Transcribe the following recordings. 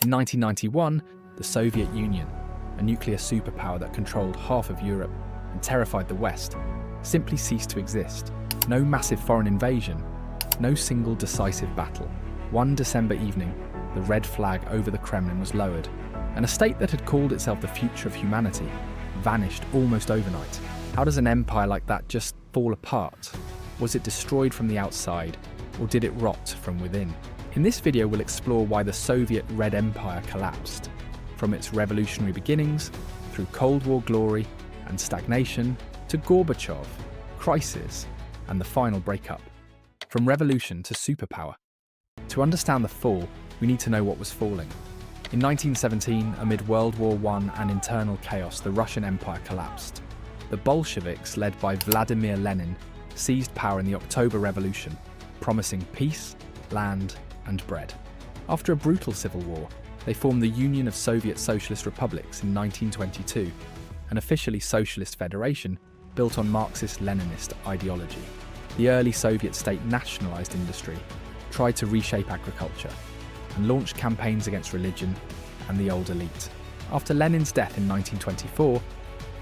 In 1991, the Soviet Union, a nuclear superpower that controlled half of Europe and terrified the West, simply ceased to exist. No massive foreign invasion, no single decisive battle. One December evening, the red flag over the Kremlin was lowered, and a state that had called itself the future of humanity vanished almost overnight. How does an empire like that just fall apart? Was it destroyed from the outside, or did it rot from within? In this video, we'll explore why the Soviet Red Empire collapsed, from its revolutionary beginnings, through Cold War glory and stagnation, to Gorbachev, crisis, and the final breakup. From revolution to superpower. To understand the fall, we need to know what was falling. In 1917, amid World War I and internal chaos, the Russian Empire collapsed. The Bolsheviks, led by Vladimir Lenin, seized power in the October Revolution, promising peace, land, and bread. After a brutal civil war, they formed the Union of Soviet Socialist Republics in 1922, an officially socialist federation built on Marxist-Leninist ideology. The early Soviet state nationalized industry, tried to reshape agriculture, and launched campaigns against religion and the old elite. After Lenin's death in 1924,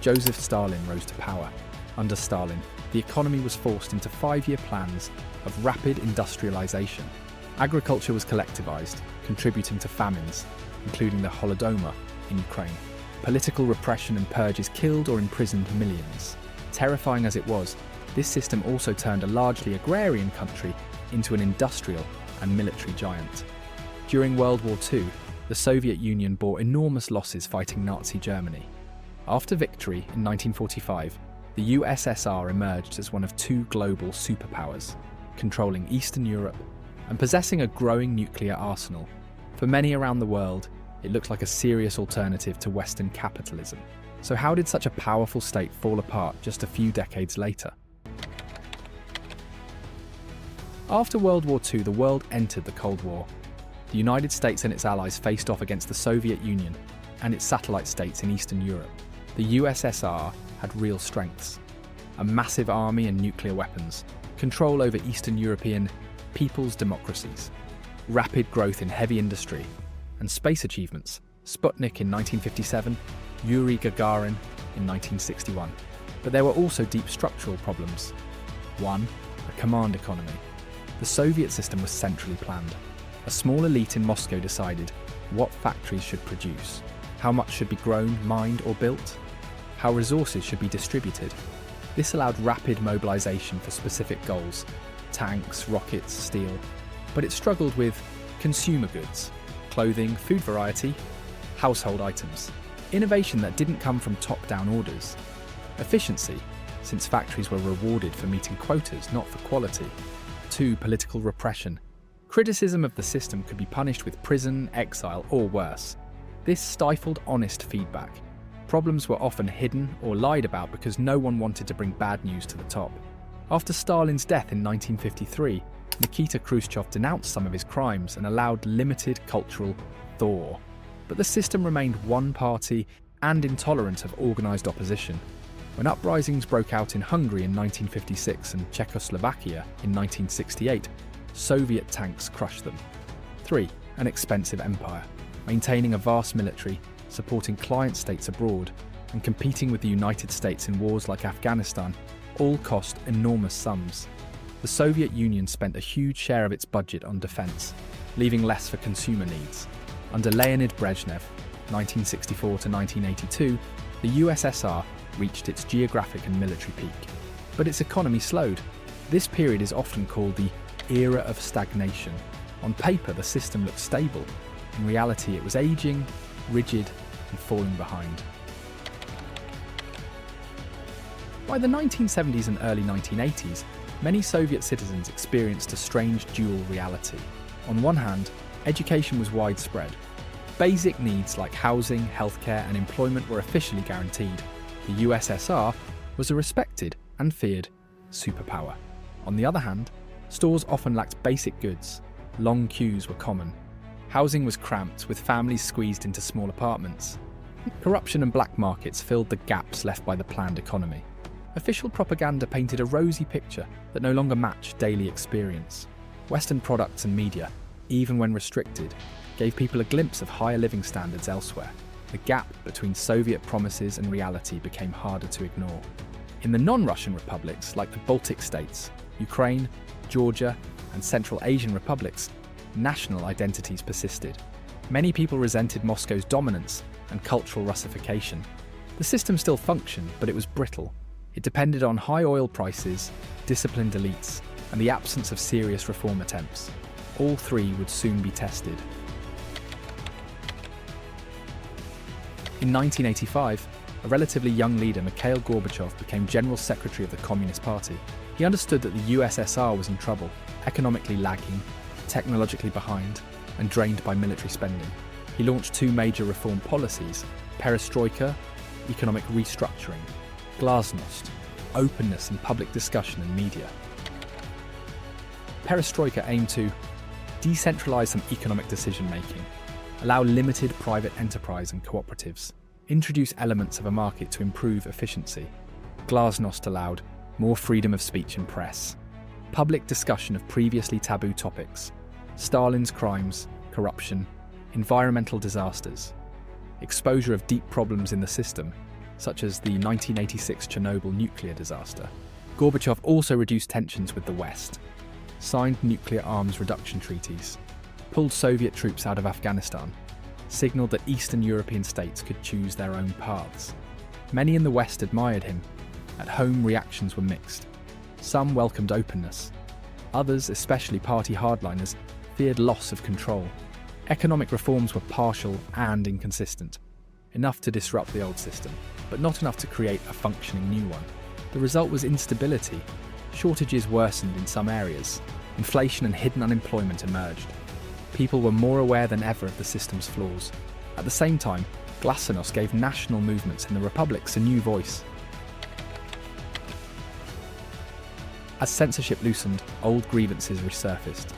Joseph Stalin rose to power. Under Stalin, the economy was forced into 5-year plans of rapid industrialization. Agriculture was collectivized, contributing to famines, including the Holodomor in Ukraine. Political repression and purges killed or imprisoned millions. Terrifying as it was, this system also turned a largely agrarian country into an industrial and military giant. During World War II, the Soviet Union bore enormous losses fighting Nazi Germany. After victory in 1945, the USSR emerged as one of 2 global superpowers, controlling Eastern Europe and possessing a growing nuclear arsenal. For many around the world, it looked like a serious alternative to Western capitalism. So how did such a powerful state fall apart just a few decades later? After World War II, the world entered the Cold War. The United States and its allies faced off against the Soviet Union and its satellite states in Eastern Europe. The USSR had real strengths: a massive army and nuclear weapons, control over Eastern European people's democracies, rapid growth in heavy industry, and space achievements: Sputnik in 1957, Yuri Gagarin in 1961. But there were also deep structural problems. 1. A command economy. The Soviet system was centrally planned. A small elite in Moscow decided what factories should produce, how much should be grown, mined, or built, how resources should be distributed. This allowed rapid mobilization for specific goals: tanks, rockets, steel. But it struggled with consumer goods, clothing, food variety, household items. Innovation that didn't come from top-down orders. Efficiency, since factories were rewarded for meeting quotas, not for quality. 2. Political repression. Criticism of the system could be punished with prison, exile, or worse. This stifled honest feedback. Problems were often hidden or lied about because no one wanted to bring bad news to the top. After Stalin's death in 1953, Nikita Khrushchev denounced some of his crimes and allowed limited cultural thaw. But the system remained one-party and intolerant of organised opposition. When uprisings broke out in Hungary in 1956 and Czechoslovakia in 1968, Soviet tanks crushed them. 3. An expensive empire, maintaining a vast military, supporting client states abroad, and competing with the United States in wars like Afghanistan all cost enormous sums. The Soviet Union spent a huge share of its budget on defence, leaving less for consumer needs. Under Leonid Brezhnev, 1964 to 1982, the USSR reached its geographic and military peak. But its economy slowed. This period is often called the era of stagnation. On paper, the system looked stable. In reality, it was aging, rigid, and falling behind. By the 1970s and early 1980s, many Soviet citizens experienced a strange dual reality. On one hand, education was widespread. Basic needs like housing, healthcare, and employment were officially guaranteed. The USSR was a respected and feared superpower. On the other hand, stores often lacked basic goods. Long queues were common. Housing was cramped, with families squeezed into small apartments. Corruption and black markets filled the gaps left by the planned economy. Official propaganda painted a rosy picture that no longer matched daily experience. Western products and media, even when restricted, gave people a glimpse of higher living standards elsewhere. The gap between Soviet promises and reality became harder to ignore. In the non-Russian republics, like the Baltic states, Ukraine, Georgia, and Central Asian republics, national identities persisted. Many people resented Moscow's dominance and cultural Russification. The system still functioned, but it was brittle. It depended on high oil prices, disciplined elites, and the absence of serious reform attempts. All three would soon be tested. In 1985, a relatively young leader, Mikhail Gorbachev, became General Secretary of the Communist Party. He understood that the USSR was in trouble, economically lagging, technologically behind, and drained by military spending. He launched two major reform policies: perestroika, economic restructuring; glasnost, openness and public discussion in media. Perestroika aimed to decentralize some economic decision-making, allow limited private enterprise and cooperatives, introduce elements of a market to improve efficiency. Glasnost allowed more freedom of speech and press, public discussion of previously taboo topics, Stalin's crimes, corruption, environmental disasters, exposure of deep problems in the system, such as the 1986 Chernobyl nuclear disaster. Gorbachev also reduced tensions with the West, signed nuclear arms reduction treaties, pulled Soviet troops out of Afghanistan, signalled that Eastern European states could choose their own paths. Many in the West admired him. At home, reactions were mixed. Some welcomed openness. Others, especially party hardliners, feared loss of control. Economic reforms were partial and inconsistent, enough to disrupt the old system, but not enough to create a functioning new one. The result was instability. Shortages worsened in some areas. Inflation and hidden unemployment emerged. People were more aware than ever of the system's flaws. At the same time, glasnost gave national movements in the republics a new voice. As censorship loosened, old grievances resurfaced.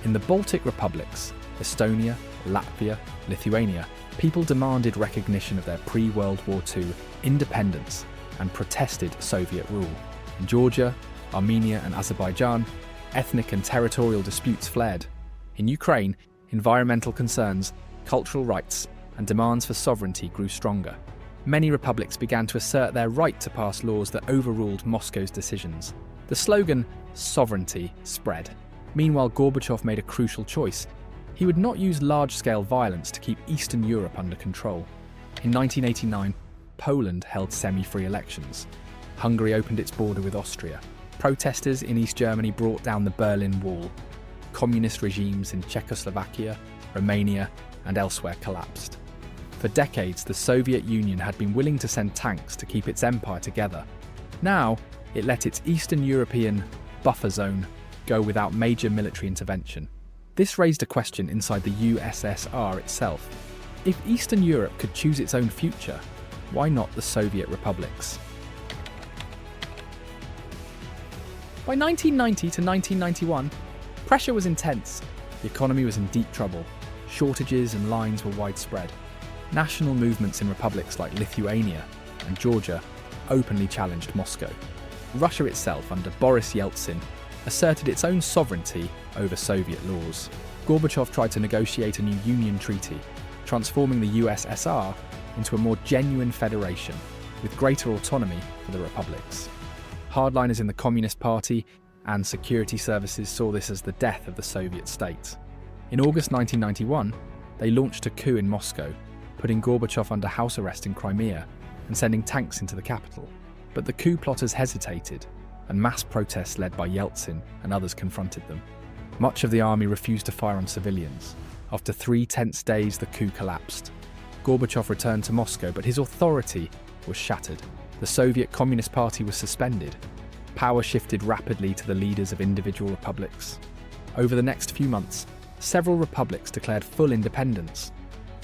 In the Baltic republics, Estonia, Latvia, Lithuania, people demanded recognition of their pre-World War II independence and protested Soviet rule. In Georgia, Armenia and Azerbaijan, ethnic and territorial disputes flared. In Ukraine, environmental concerns, cultural rights, and demands for sovereignty grew stronger. Many republics began to assert their right to pass laws that overruled Moscow's decisions. The slogan, sovereignty, spread. Meanwhile, Gorbachev made a crucial choice. He would not use large-scale violence to keep Eastern Europe under control. In 1989, Poland held semi-free elections. Hungary opened its border with Austria. Protesters in East Germany brought down the Berlin Wall. Communist regimes in Czechoslovakia, Romania, and elsewhere collapsed. For decades, the Soviet Union had been willing to send tanks to keep its empire together. Now, it let its Eastern European buffer zone go without major military intervention. This raised a question inside the USSR itself. If Eastern Europe could choose its own future, why not the Soviet republics? By 1990 to 1991, pressure was intense. The economy was in deep trouble. Shortages and lines were widespread. National movements in republics like Lithuania and Georgia openly challenged Moscow. Russia itself, under Boris Yeltsin, asserted its own sovereignty over Soviet laws. Gorbachev tried to negotiate a new union treaty, transforming the USSR into a more genuine federation with greater autonomy for the republics. Hardliners in the Communist Party and security services saw this as the death of the Soviet state. In August 1991, they launched a coup in Moscow, putting Gorbachev under house arrest in Crimea and sending tanks into the capital. But the coup plotters hesitated, and mass protests led by Yeltsin and others confronted them. Much of the army refused to fire on civilians. After 3 tense days, the coup collapsed. Gorbachev returned to Moscow, but his authority was shattered. The Soviet Communist Party was suspended. Power shifted rapidly to the leaders of individual republics. Over the next few months, several republics declared full independence.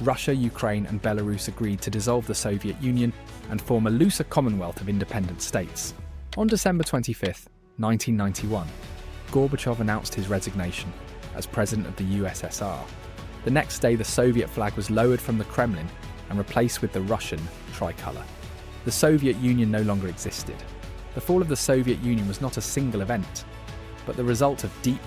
Russia, Ukraine, and Belarus agreed to dissolve the Soviet Union and form a looser commonwealth of independent states. On December 25, 1991, Gorbachev announced his resignation as president of the USSR. The next day, the Soviet flag was lowered from the Kremlin and replaced with the Russian tricolour. The Soviet Union no longer existed. The fall of the Soviet Union was not a single event, but the result of deep,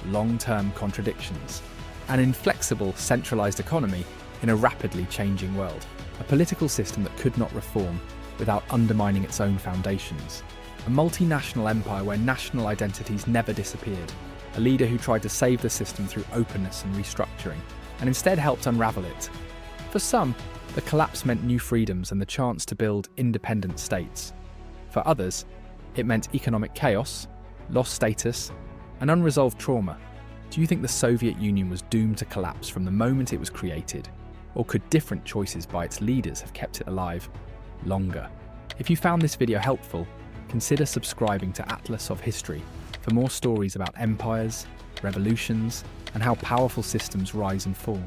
long-term contradictions. an inflexible, centralised economy in a rapidly changing world, a political system that could not reform without undermining its own foundations, a multinational empire where national identities never disappeared, a leader who tried to save the system through openness and restructuring, and instead helped unravel it. For some, the collapse meant new freedoms and the chance to build independent states. For others, it meant economic chaos, lost status, and unresolved trauma. Do you think the Soviet Union was doomed to collapse from the moment it was created, or could different choices by its leaders have kept it alive longer? If you found this video helpful, consider subscribing to Atlas of History for more stories about empires, revolutions, and how powerful systems rise and fall.